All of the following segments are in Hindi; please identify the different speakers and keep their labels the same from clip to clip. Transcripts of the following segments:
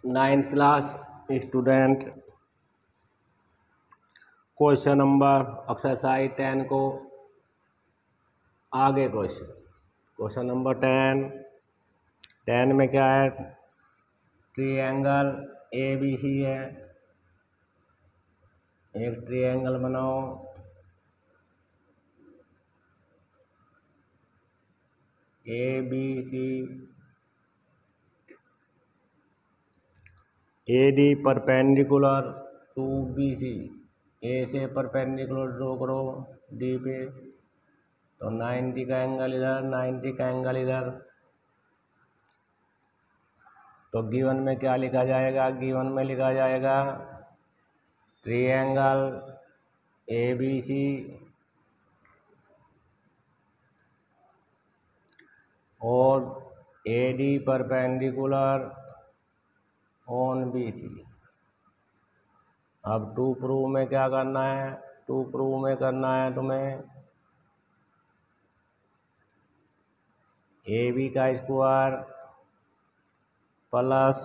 Speaker 1: Ninth class student question number exercise 10 को आगे क्वेश्चन नंबर 10 में क्या है? ट्रायंगल ABC है। एक ट्रायंगल बनाओ। ABC AD perpendicular to BC। A से परपेंडिकुलर ड्रॉ करो डी पे, तो 90 का एंगल इधर, 90 का एंगल इधर। तो गिवन में क्या लिखा जाएगा? गिवन में लिखा जाएगा ट्रायंगल ABC और AD परपेंडिकुलर ऑन BC। अब टू प्रूव में क्या करना है? टू प्रूव में करना है तुम्हें AB का स्क्वायर प्लस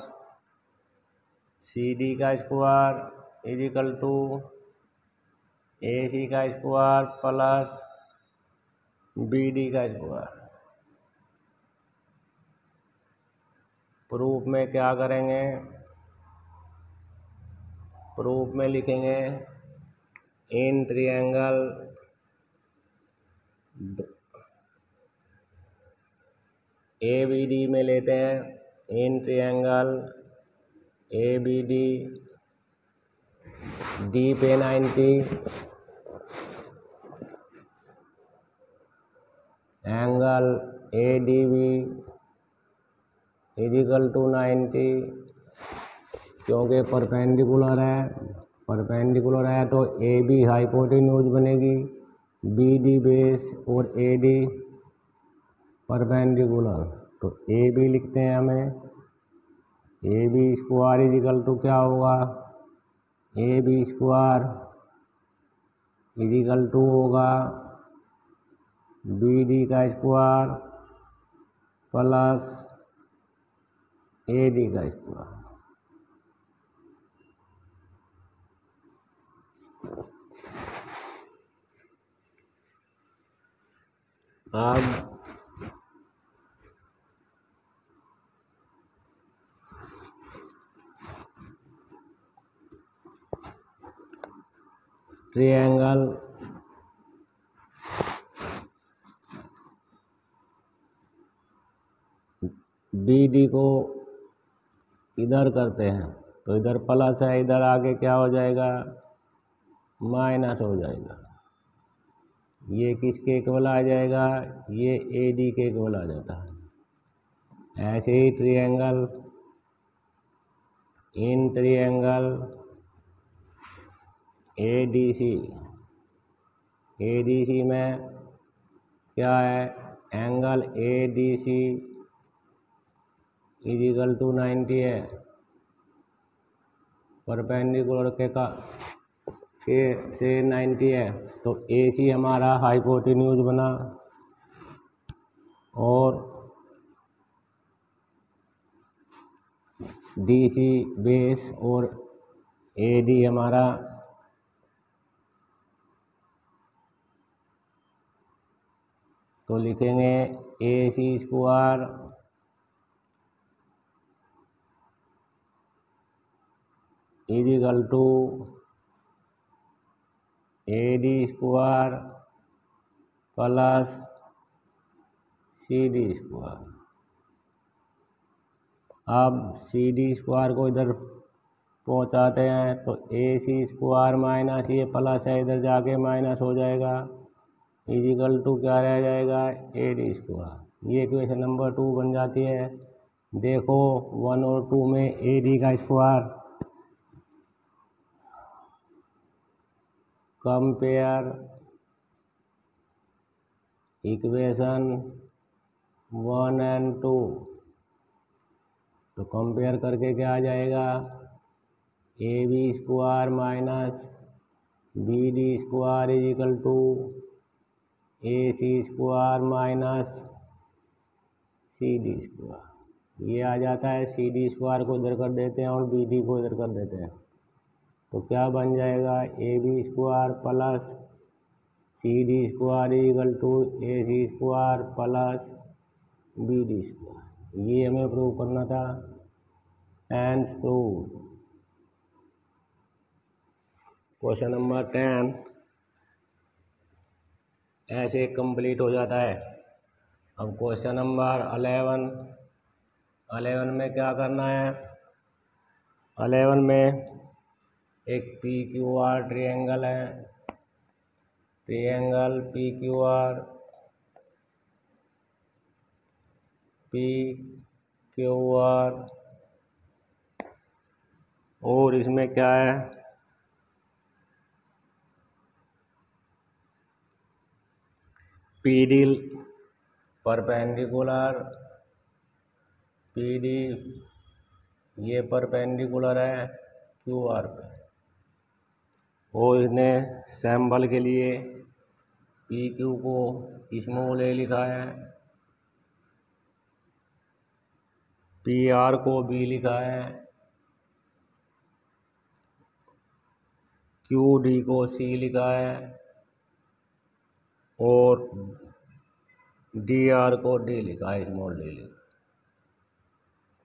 Speaker 1: CD का स्क्वायर इजिकल टू AC का स्क्वायर प्लस BD का स्क्वायर। प्रूफ में क्या करेंगे? प्रूफ में लिखेंगे इन ट्रायंगल ABD में लेते हैं। इन ट्रायंगल ABD D पे 90, एंगल ADB इजिकल टू 90। क्योंकि परपेंडिकुलर है तो AB हाइपोटेन्यूज बनेगी, BD बेस और AD परपेंडिकुलर। तो AB लिखते हैं हमें। AB स्क्वायर इजिकल टू क्या होगा? AB स्क्वायर इजिकल टू होगा BD का स्क्वायर प्लस AD का स्क्वायर। अब ट्रायंगल BD को इधर करते हैं तो इधर प्लस है, इधर आगे क्या हो जाएगा? माइनस हो जाएगा। ये किसके इक्वल आ जाएगा? ये AD के इक्वल आ जाता है। ऐसे ही ट्रायंगल इन ट्रायंगल ADC में क्या है? एंगल ADC इजिकल टू 90 है। परपेंडिकुलर के से 90 है तो AC हमारा हाइपोटेन्यूज बना और DC बेस और AD हमारा तो लिखेंगे AC square is equal to AD square plus CD square. अब CD स्क्वायर को इधर पहुंचाते हैं तो AC स्क्वायर माइनस ये प्लस है, इधर जाके माइनस हो जाएगा इजिकल टू क्या रह जाएगा? AD square. ये इक्वेशन नंबर 2 बन जाती है। देखो 1 और 2 में AD का स्क्वायर कंपेयर इक्वेशन 1 एंड 2। तो कंपेयर करके क्या आ जाएगा? AB square minus BD square is equal to AC square minus CD square. ये आ जाता है, सी डी स्क्वायर को इधर कर देते हैं और बी डी को इधर कर देते हैं, तो क्या बन जाएगा, A B square plus C D square equal to A C square plus B D square. ये हमें प्रूव करना था, हेंस प्रूव। क्वेश्चन नंबर 10 ऐसे कंप्लीट हो जाता है। अब क्वेश्चन नंबर 11 में क्या करना है, 11 में एक पी क्यू आर ट्रायंगल है, ट्रायंगल पी क्यू आर और इसमें क्या है, P D perpendicular, P D ये परपेंडिकुलर है क्यू आर पे, और इसने सैम्बल के लिए पी क्यू को स्मॉल ए लिखा है, पी आर को बी लिखा है, क्यू डी को सी लिखा है और डी आर को डी लिखा है, स्मॉल डी लिखा।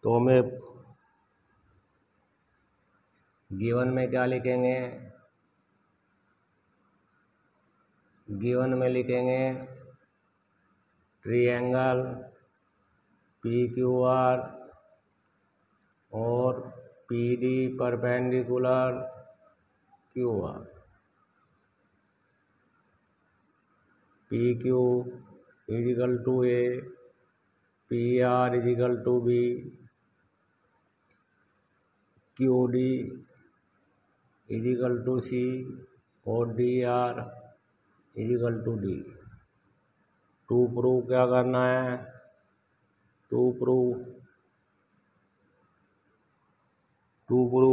Speaker 1: तो हमें गिवन में क्या लिखेंगे, गिवन में लिखेंगे ट्रायंगल पी क्यू आर और P D perpendicular Q R, P Q equal to A, P R equal to B, Q D is equal to C और D R equal to D. To prove क्या करना है, टू प्रूव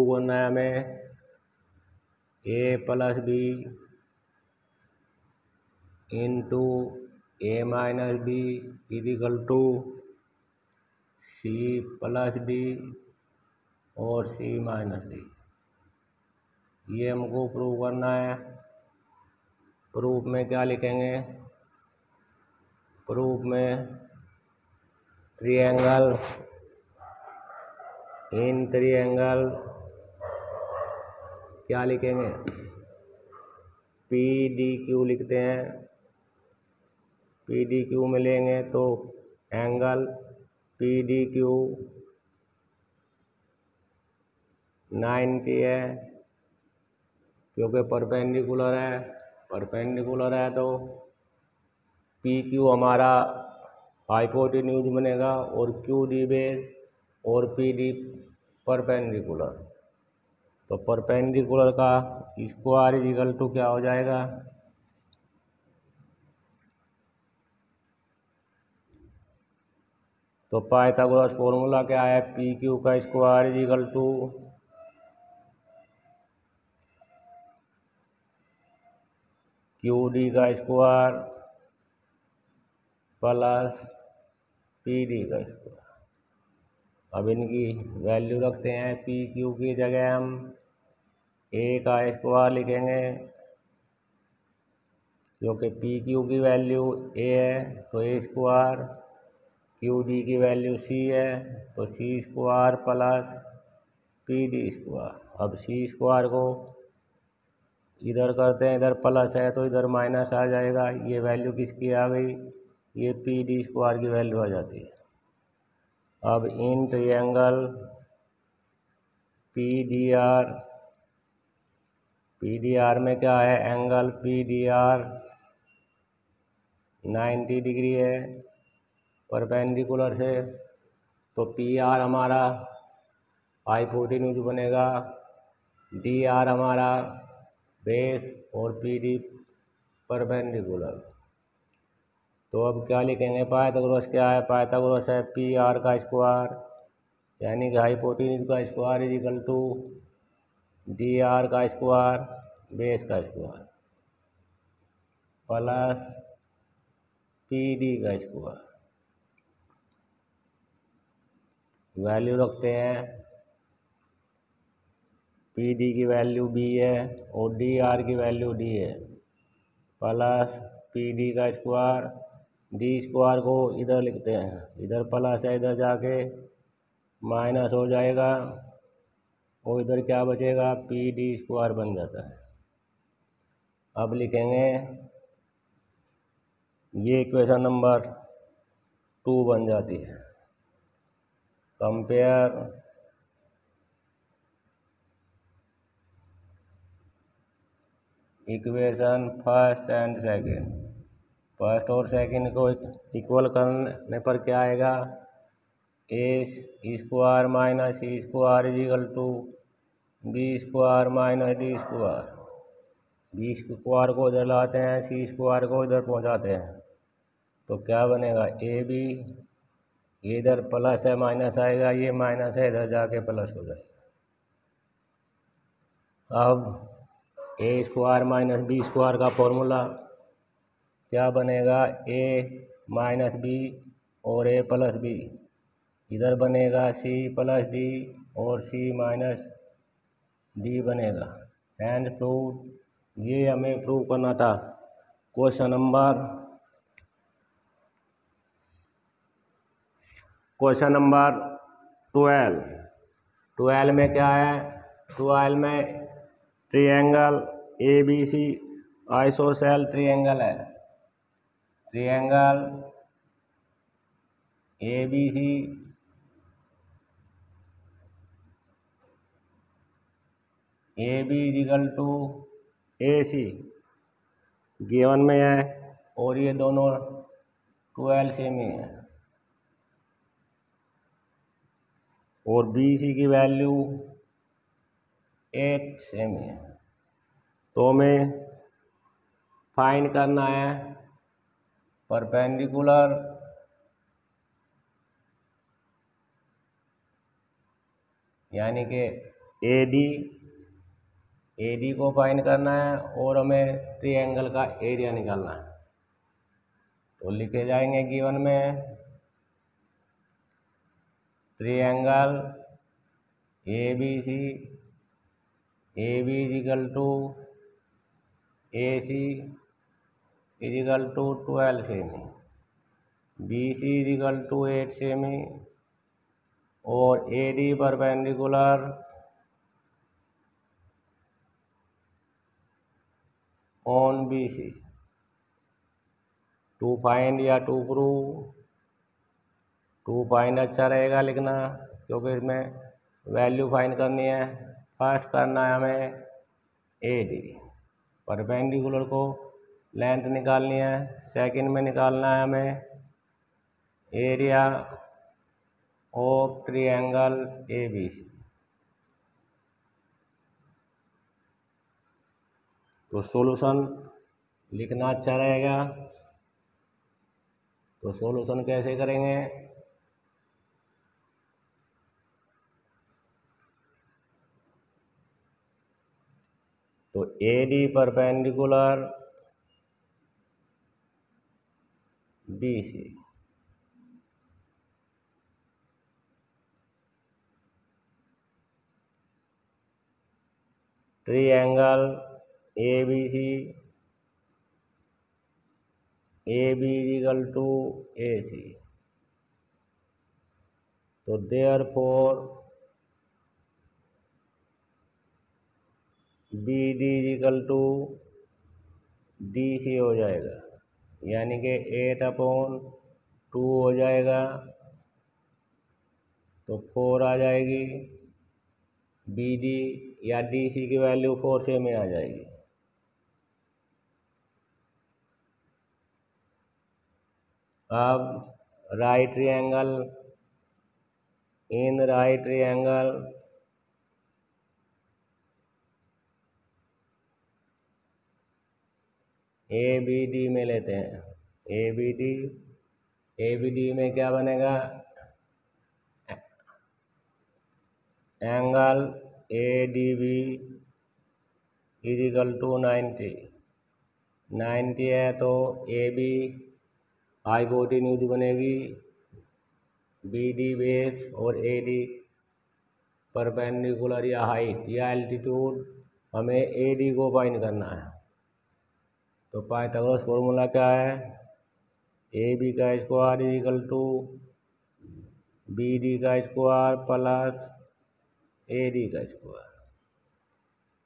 Speaker 1: करना है हमें A plus B into A minus B equal to C plus D और सी माइनस डी। ये हमको प्रूव करना है। प्रूफ में क्या लिखेंगे, प्रूफ में ट्रायंगल इन ट्रायंगल क्या लिखेंगे, पी डी क्यू लिखते हैं, पी डी क्यू में लेंगे तो एंगल पी डी क्यू 90 है, क्योंकि परपेंडिकुलर है तो पी क्यू हमारा हाइपोटेन्यूज बनेगा और क्यू डी बेस और पी डी परपेंडिकुलर। तो परपेंडिकुलर का स्क्वायर इक्वल टू क्या हो जाएगा, तो पाइथागोरस फॉर्मूला क्या है, पी क्यू का square equal to Q D का स्क्वायर प्लस पी डी का स्क्वायर। अब इनकी वैल्यू रखते हैं, पी क्यू की जगह हम ए का स्क्वायर लिखेंगे, क्योंकि पी क्यू की वैल्यू ए है तो ए स्क्वायर, क्यू डी की वैल्यू सी है तो C square plus P D square. अब सी स्क्वायर को इधर करते हैं, इधर प्लस है तो इधर माइनस आ जाएगा, ये वैल्यू किसकी आ गई, ये पी डी स्क्वायर की वैल्यू आ जाती है। अब in triangle P D R में क्या है, angle P D R 90 degree है परपेंडिकुलर से, तो पी आर हमारा हाइपोटेन्यूज बनेगा, डी आर हमारा बेस और पी डी परपेंडिकुलर। तो अब क्या लिखेंगे, पाइथागोरस क्या है, पाइथागोरस है पी आर का स्क्वायर, यानी कि हाइपोटेन्यूज का square is equal to D R का स्क्वायर बेस का स्क्वायर प्लस पी डी का स्क्वायर। वैल्यू रखते हैं, पी डी की वैल्यू बी है और डी आर की वैल्यू डी है, प्लस पी डी का स्क्वायर, डी स्क्वायर को इधर लिखते हैं, इधर प्लस है, इधर जाके माइनस हो जाएगा और इधर क्या बचेगा, पी डी स्क्वायर बन जाता है। अब लिखेंगे, ये इक्वेशन नंबर 2 बन जाती है। Compare equation first and second, first और सेकंड को इक्वल करने पर क्या आएगा, A square minus C square is equal to B square minus D square. B square को इधर लाते हैं, सी स्क्वायर को इधर पहुंचाते हैं, तो क्या बनेगा, ए बी, ये इधर प्लस है माइनस आएगा, ये माइनस है इधर जाके प्लस हो जाएगा। अब ए स्क्वायर माइनस बी स्क्वायर का फॉर्मूला क्या बनेगा, ए माइनस बी और ए प्लस बी, इधर बनेगा सी प्लस डी और सी माइनस डी बनेगा। एंड प्रूव, ये हमें प्रूव करना था। क्वेश्चन नंबर 12 में क्या है, 12 में triangle A B C isosceles triangle है, triangle A B C A B equal to A C given में है और ये दोनों 12 सेम ही है और बी सी की वैल्यू 8 सेम है। तो हमें फाइंड करना है परपेंडिकुलर यानी कि ए डी को फाइंड करना है और हमें ट्रायंगल का एरिया निकालना है। तो लिखे जाएंगे गिवन में, triangle A B C, A B equal to A C equal to 12 सेमी, बी सी इक्वल टू 8 सेमी और A D perpendicular on B C. To find या टू प्रूव, टू फाइंड अच्छा रहेगा लिखना क्योंकि इसमें वैल्यू फाइंड करनी है। फर्स्ट करना है हमें ए डी, परपेंडिकुलर को लेंथ निकालनी है, सेकंड में निकालना है हमें area of triangle A B C. तो सॉल्यूशन लिखना अच्छा रहेगा। तो सॉल्यूशन कैसे करेंगे, तो A D perpendicular B C, triangle A B C, A B equal to A C. तो therefore B D equal to D C हो जाएगा, यानी कि 8/2 हो जाएगा, तो 4 आ जाएगी, बी डी या डी सी की वैल्यू 4 से में आ जाएगी। अब right triangle, in right triangle A B D में लेते हैं, ए बी डी में क्या बनेगा, angle A D B equal to 90 है, तो ए बी हाइपोटेन्यूज बनेगी बी डी बेस और ए डी परपेंडिकुलर या हाइट या एल्टीट्यूड, हमें ए डी को फाइंड करना है। तो पाइथागोरस फॉर्मूला क्या है, ए बी का square is equal to B D का स्क्वायर प्लस ए डी का स्क्वायर।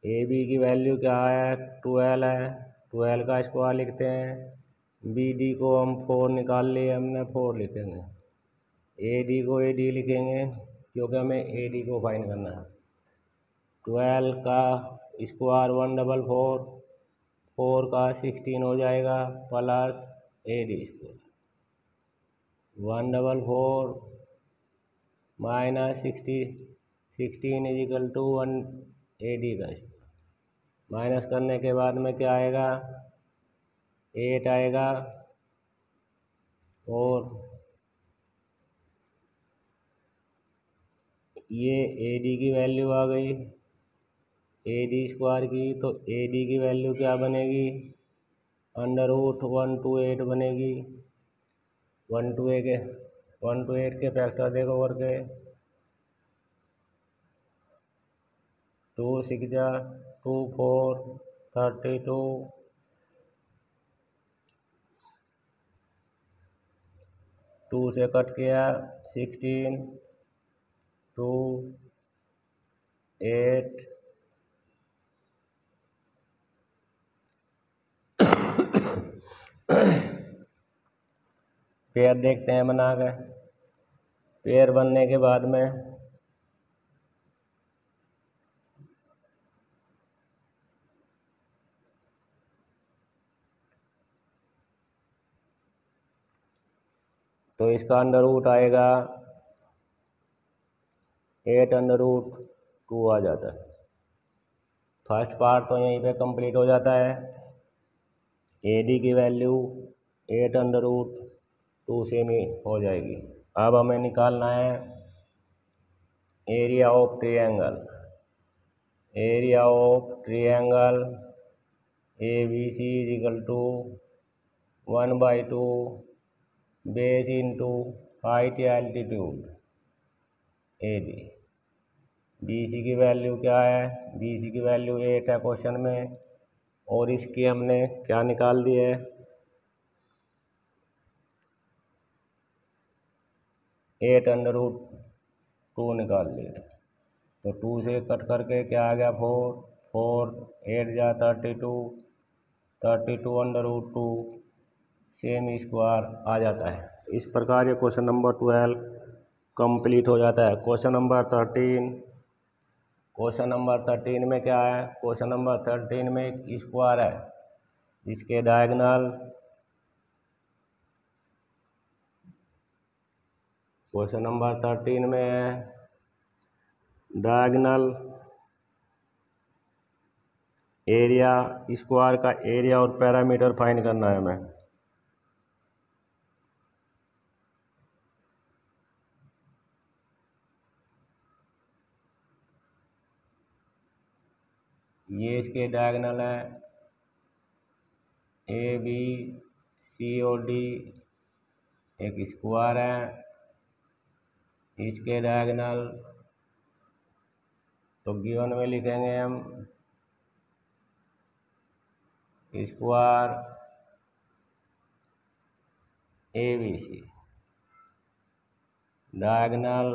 Speaker 1: ए बी की वैल्यू क्या है, 12 है, 12 का स्क्वायर लिखते हैं। बी डी को हम 4 निकाल लिए हमने, 4 लिखेंगे। ए डी को ए डी लिखेंगे क्योंकि हमें ए डी को फाइंड करना है। 12 का स्क्वायर 144, 4 का 16 हो जाएगा plus A D square 144 minus 16 is equal to 1 A D का स्क्वायर। माइनस करने के बाद में क्या आएगा, 8 आएगा और ये ए डी की वैल्यू आ गई ए डी स्क्वायर की। तो ए डी की वैल्यू क्या बनेगी, √128 बनेगी। 128 के फैक्टर देखो करके, 2 6 2 4 32, 2 से कट किया 16 2 8 पेयर देखते हैं बना के। पेयर बनने के बाद में तो इसका अंडर रूट आएगा 8√2 आ जाता है। फर्स्ट पार्ट तो यहीं पे कंप्लीट हो जाता है। ए डी की वैल्यू 8√2 से में हो जाएगी। अब हमें निकालना है area of triangle. Area of triangle A B C is equal to 1/2 base into height या altitude A D. B C की वैल्यू क्या है, बी सी की वैल्यू 8 है क्वेश्चन में, और इसकी हमने क्या निकाल दी है, 8√2 निकाल लिए। तो 2 से कट करके क्या आ गया, 4 4 8 जा 32 32√2 सेम स्क्वायर आ जाता है। इस प्रकार ये क्वेश्चन नंबर 12 कंप्लीट हो जाता है। क्वेश्चन नंबर 13, क्वेश्चन नंबर 13 में क्या है, क्वेश्चन नंबर 13 में एक स्क्वायर है जिसके डायगोनल, क्वेश्चन नंबर 13 में है डायगोनल एरिया, स्क्वायर का एरिया और पैरामीटर फाइंड करना है हमें। ये इसके डायगोनल है ए बी सी और डी, एक स्क्वायर है इसके डायगोनल, तो गिवन में लिखेंगे हम square A B C, diagonal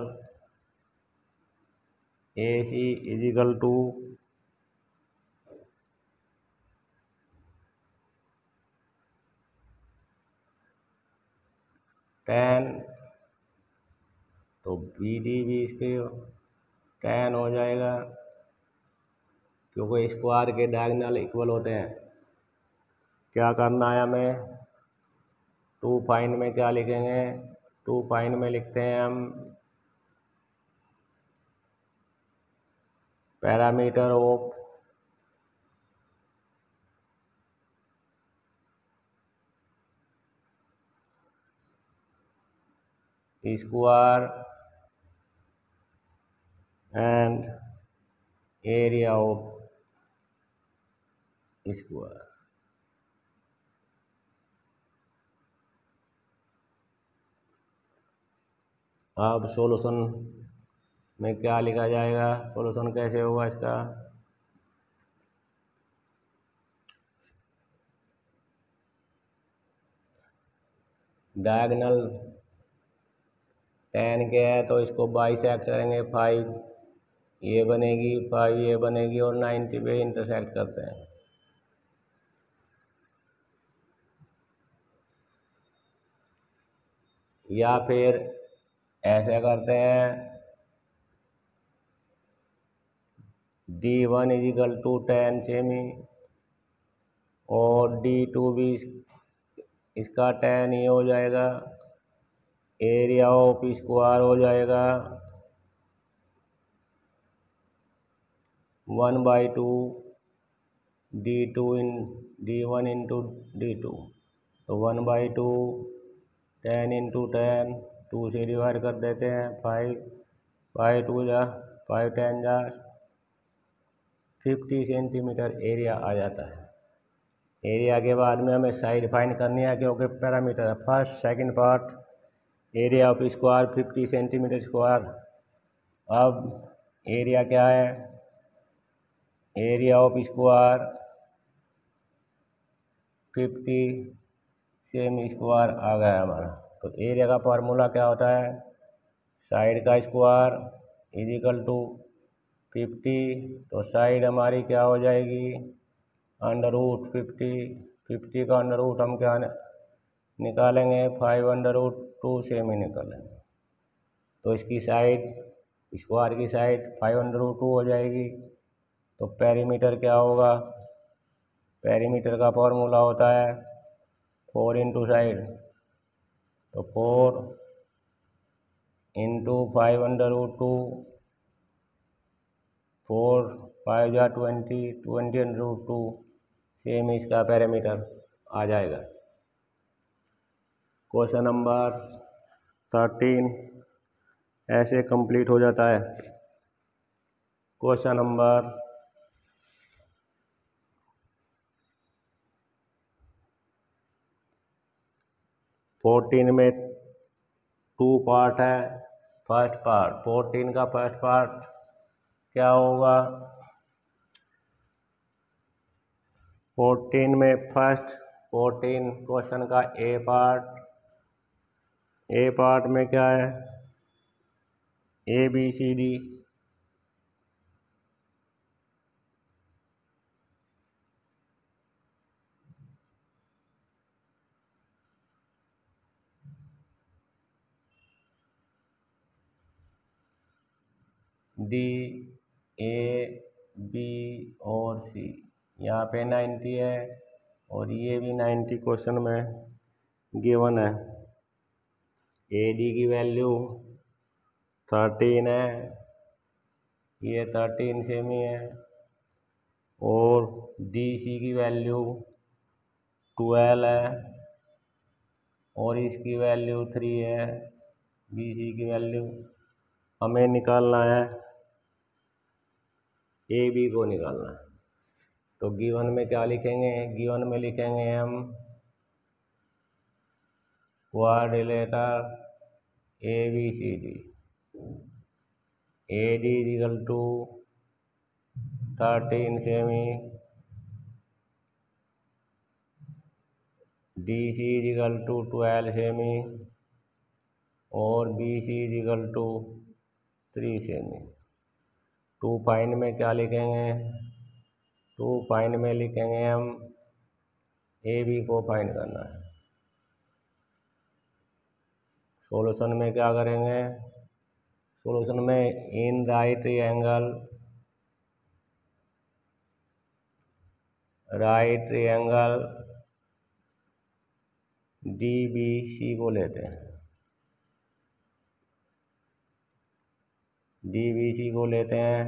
Speaker 1: A C is equal to 10, तो बी डी भी इसके 10 हो जाएगा क्योंकि स्क्वायर के डायगोनल इक्वल होते हैं। क्या करना है हमें, 2 फाइंड में क्या लिखेंगे, 2 फाइंड में लिखते हैं हम parameter of square and area of square. अब सॉल्यूशन में क्या लिखा जाएगा, सॉल्यूशन कैसे होगा इसका, डायगोनल 10 के है तो इसको बाइसेक्ट करेंगे, 5 ये बनेगी, 5 ये बनेगी और 90 पे इंटरसेक्ट करते हैं। या फिर ऐसे करते हैं, D1 इजिकल टू 10 सेमी और D2 भी इसका 10 ही हो जाएगा, एरिया ऑफ स्क्वायर हो जाएगा 1/2 D2 इन D1 इंटू D2, तो 1/2 10 इंटू 10, 2 से डिवाइड कर देते हैं, 5 5 2 जा 5 10 जा 50 सेंटीमीटर एरिया आ जाता है। एरिया के बाद में हमें साइड फाइंड करनी है, क्योंकि पैरामीटर है। First second part area of square 50 centimetre square. अब एरिया क्या है, एरिया ऑफ स्क्वायर 50 सेमी स्क्वायर आ गया हमारा। तो एरिया का फार्मूला क्या होता है, साइड का स्क्वायर इजिकल टू 50, तो साइड हमारी क्या हो जाएगी अंडर रूट 50 का अंडर रूट हम क्या निकालेंगे 5 अंडर रूट 2 सेमी निकालेंगे, तो इसकी साइड स्क्वायर की साइड 5 अंडर रूट 2 हो जाएगी। तो पेरीमीटर क्या होगा, पेरीमीटर का फॉर्मूला होता है 4 इंटू साइड, तो 4 इंटू 5 अंडर रूट 2, 4 5 जा 20 अंडर रूट 2 सेम इसका पैरामीटर आ जाएगा। क्वेश्चन नंबर 13 ऐसे कंप्लीट हो जाता है। क्वेश्चन नंबर 14 में 2 पार्ट है। फर्स्ट पार्ट 14 का फर्स्ट पार्ट क्या होगा, 14 में फर्स्ट 14 क्वेश्चन का ए पार्ट में क्या है, ABCD, D A B और C, यहाँ पे 90 है और ये भी 90 क्वेश्चन में गिवन है। AD की वैल्यू 13 है, ये 13 सेमी है, और DC की वैल्यू 12 है और इसकी वैल्यू 3 है। BC की वैल्यू हमें निकालना है, AB को निकालना है। तो गिवन में क्या लिखेंगे, गिवन में लिखेंगे हम quadrilateral ABCD, AD equal to 13 सेमी, DC इक्वल टू 12 सेमी और BC इक्वल टू 3 सेमी। 2 फाइंड में क्या लिखेंगे, 2 फाइंड में लिखेंगे हम AB को फाइंड करना है। सॉल्यूशन में क्या करेंगे, सॉल्यूशन में इन राइट ट्रायंगल DBC को लेते हैं, DBC को लेते हैं।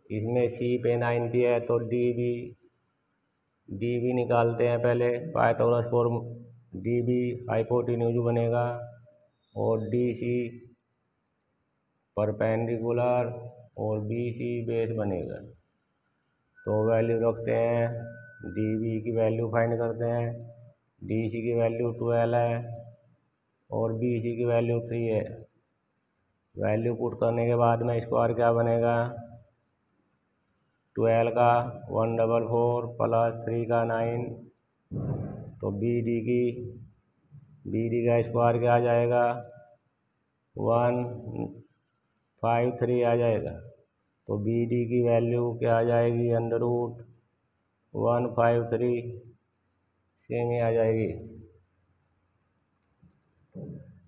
Speaker 1: इसमें C पे 90 है तो DB निकालते हैं पहले, पाइथागोरस फॉर्म DB हाइपोटेन्यूज बनेगा और DC परपेंडिकुलर और BC बेस बनेगा। तो वैल्यू रखते हैं, DB की वैल्यू फाइंड करते हैं, DC की वैल्यू 12 है और बी सी की वैल्यू 3 है। वैल्यू पुट करने के बाद में स्क्वायर क्या बनेगा, 12 का 144 प्लस 3 का 9, तो बी डी का स्क्वायर क्या आ जाएगा, 153 आ जाएगा। तो बी डी की वैल्यू क्या आ जाएगी, √153 सेम ही आ जाएगी।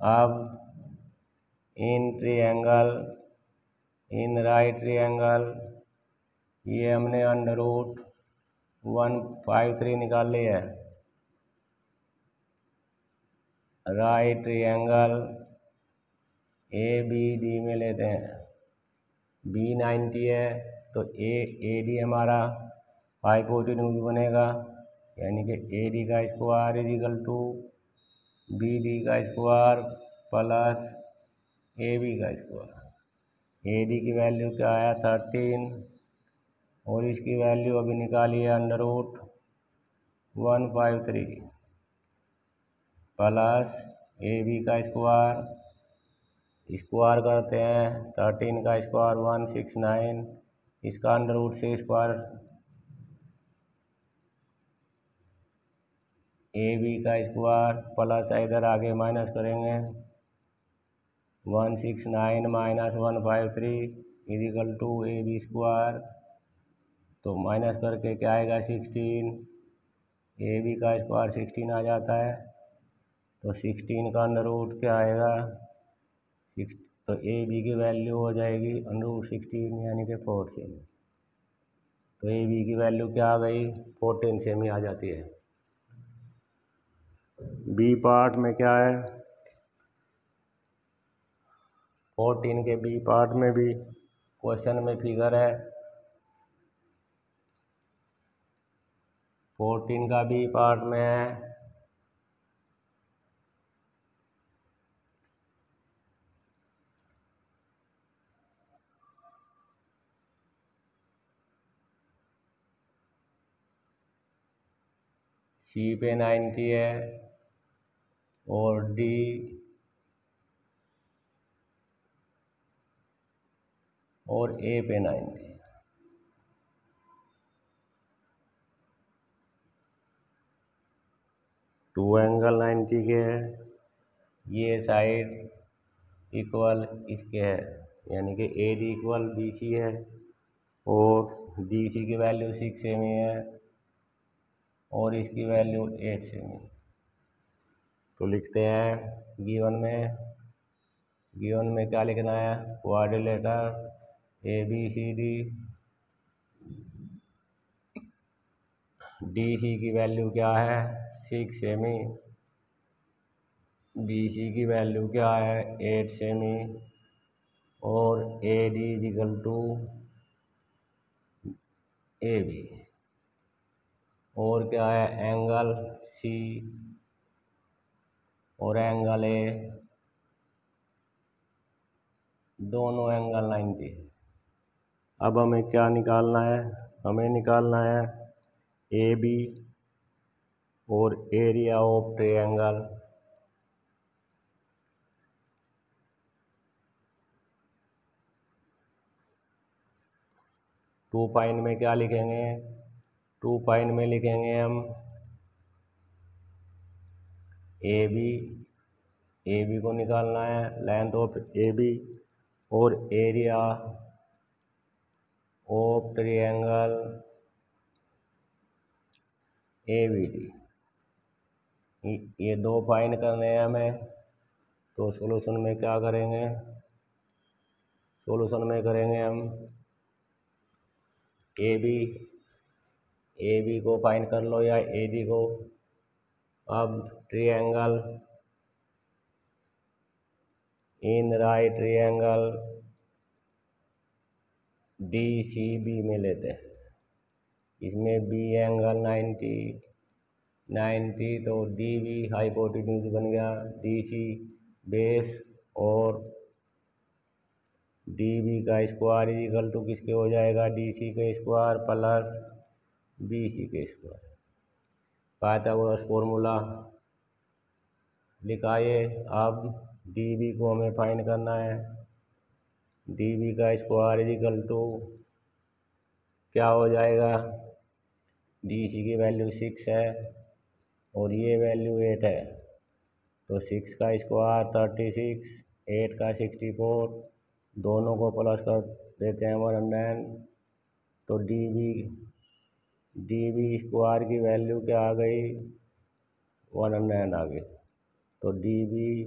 Speaker 1: अब इन राइट ट्रायंगल ये हमने √153 निकाल लिया है। Right triangle A B D में लेते हैं, बी 90 है तो ए डी हमारा हाइपोटेन्यूज बनेगा, यानी कि ए डी का square is equal to B D का स्क्वायर प्लस ए बी का स्क्वायर। ए डी की वैल्यू क्या आया 13 और इसकी वैल्यू अभी निकाली है √153 प्लस ए बी का स्क्वायर करते हैं, 13 का स्क्वायर 169, इसका अंडर रूट से स्क्वायर ए बी का स्क्वायर प्लस इधर आगे माइनस करेंगे, 169 minus 153 is equal to A B square, तो माइनस करके क्या आएगा 16, ए बी का स्क्वायर 16 आ जाता है, तो 16 का अंडर रूट क्या आएगा 6, तो ए बी की वैल्यू हो जाएगी √16 यानी कि 14। तो ए बी की वैल्यू क्या आ गई 14 सेम ही आ जाती है। बी पार्ट में क्या है, 14 के बी पार्ट में भी क्वेश्चन में फिगर है, 14 का बी पार्ट में है सी पे 90 है और डी और ए पे 90। टू एंगल 90 के है, ये साइड इक्वल इसके है, यानी कि A D equal B C है और डी सी की वैल्यू 6 सेमी है और इसकी वैल्यू 8 सेमी। तो लिखते हैं गिवन में क्या लिखना है, quadrilateral A B C D, D C की वैल्यू क्या है 6 सेमी, बी सी की वैल्यू क्या है 8 सेमी और A D is equal to A B, और क्या है एंगल सी और एंगल ए, दोनों एंगल 90। अब हमें क्या निकालना है, हमें निकालना है ए बी और area of triangle. Two point में क्या लिखेंगे, टू पॉइंट में लिखेंगे हम ए बी को निकालना है, लेंथ ऑफ ए बी और area of triangle A B D, ये दो फाइंड करने हैं हमें। तो सॉल्यूशन में क्या करेंगे, सॉल्यूशन में करेंगे हम ए बी को फाइंड कर लो या ए डी को। अब triangle in right triangle D C B में लेते हैं, इसमें बी एंगल 90 तो डी बी हाइपोटेन्यूज बन गया, डी सी बेस और डी बी का स्क्वायर इक्वल टू किसके हो जाएगा, डी सी के स्क्वायर प्लस बी सी के स्क्वायर। पाइथागोरस फॉर्मूला लिखा ये। अब डी बी को हमें फाइंड करना है। डी बी का स्क्वायर इज इक्वल टू क्या हो जाएगा, डी सी की वैल्यू 6 है और ये वैल्यू 8 है, तो 6 का स्क्वायर 36, 8 का 64, दोनों को प्लस कर देते हैं 100, तो डी बी स्क्वायर की वैल्यू क्या आ गई, 100 आ गई। तो डी बी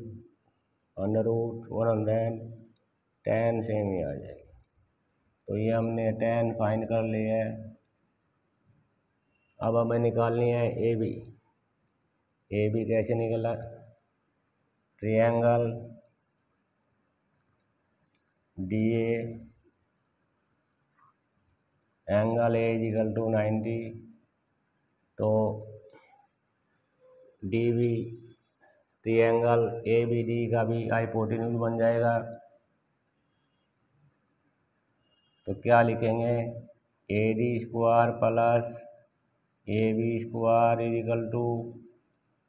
Speaker 1: √110 सेम ही आ जाएगी। तो ये हमने 10 फाइंड कर लिया है। अब हमें निकालनी है ए बी। ए बी कैसे निकला, triangle D A angle A is equal to 90, तो D B triangle A B D का भी हाइपोटेन्यूज बन जाएगा। तो क्या लिखेंगे, A D square plus A B square is equal to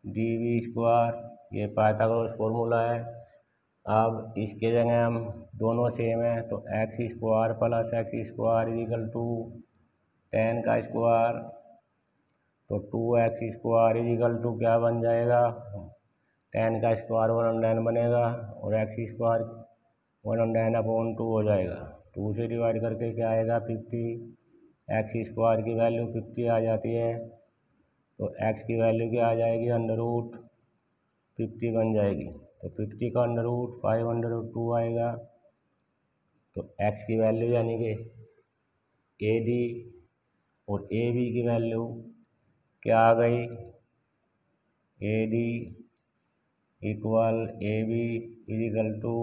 Speaker 1: D B square, ये पाइथागोरस फॉर्मूला है। अब इसके जगह हम दोनों सेम है, तो X square plus X square is equal to 10 का स्क्वायर, तो 2x square is equal to क्या बन जाएगा, 10 का स्क्वायर 110 बनेगा और एक्स स्क्वायर 110/2 हो जाएगा। 2 से डिवाइड करके क्या आएगा 50, एक्स स्क्वायर की वैल्यू 50 आ जाती है, तो एक्स की वैल्यू क्या आ जाएगी, √50 बन जाएगी। तो 50 का √ 5/2 आएगा। तो एक्स की वैल्यू यानी कि ए डी और ए बी की वैल्यू क्या आ गई, A D equal A B is equal to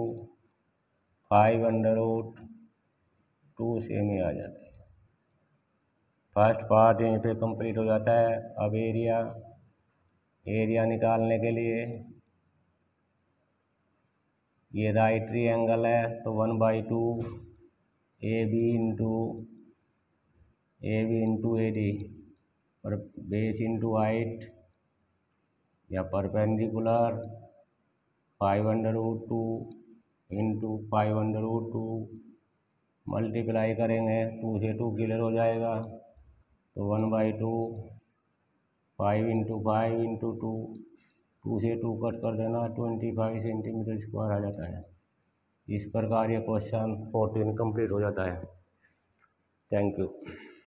Speaker 1: 5/2 same ही आ जाता है। फर्स्ट पार्ट यहीं पे कंप्लीट हो जाता है। अब एरिया निकालने के लिए ये राइट ट्रायंगल है, तो 1/2 A B into A D और बेस इंटू हाइट या परपेंडिकुलर 5/2 इंटू 5/2 मल्टीप्लाई करेंगे, 2 से 2 क्लियर हो जाएगा, तो 1/2 5 इंटू 5 इंटू 2 से 2 कट कर देना, 25 सेंटीमीटर स्क्वायर आ जाता है। इस प्रकार ये क्वेश्चन 14 कंप्लीट हो जाता है। Thank you.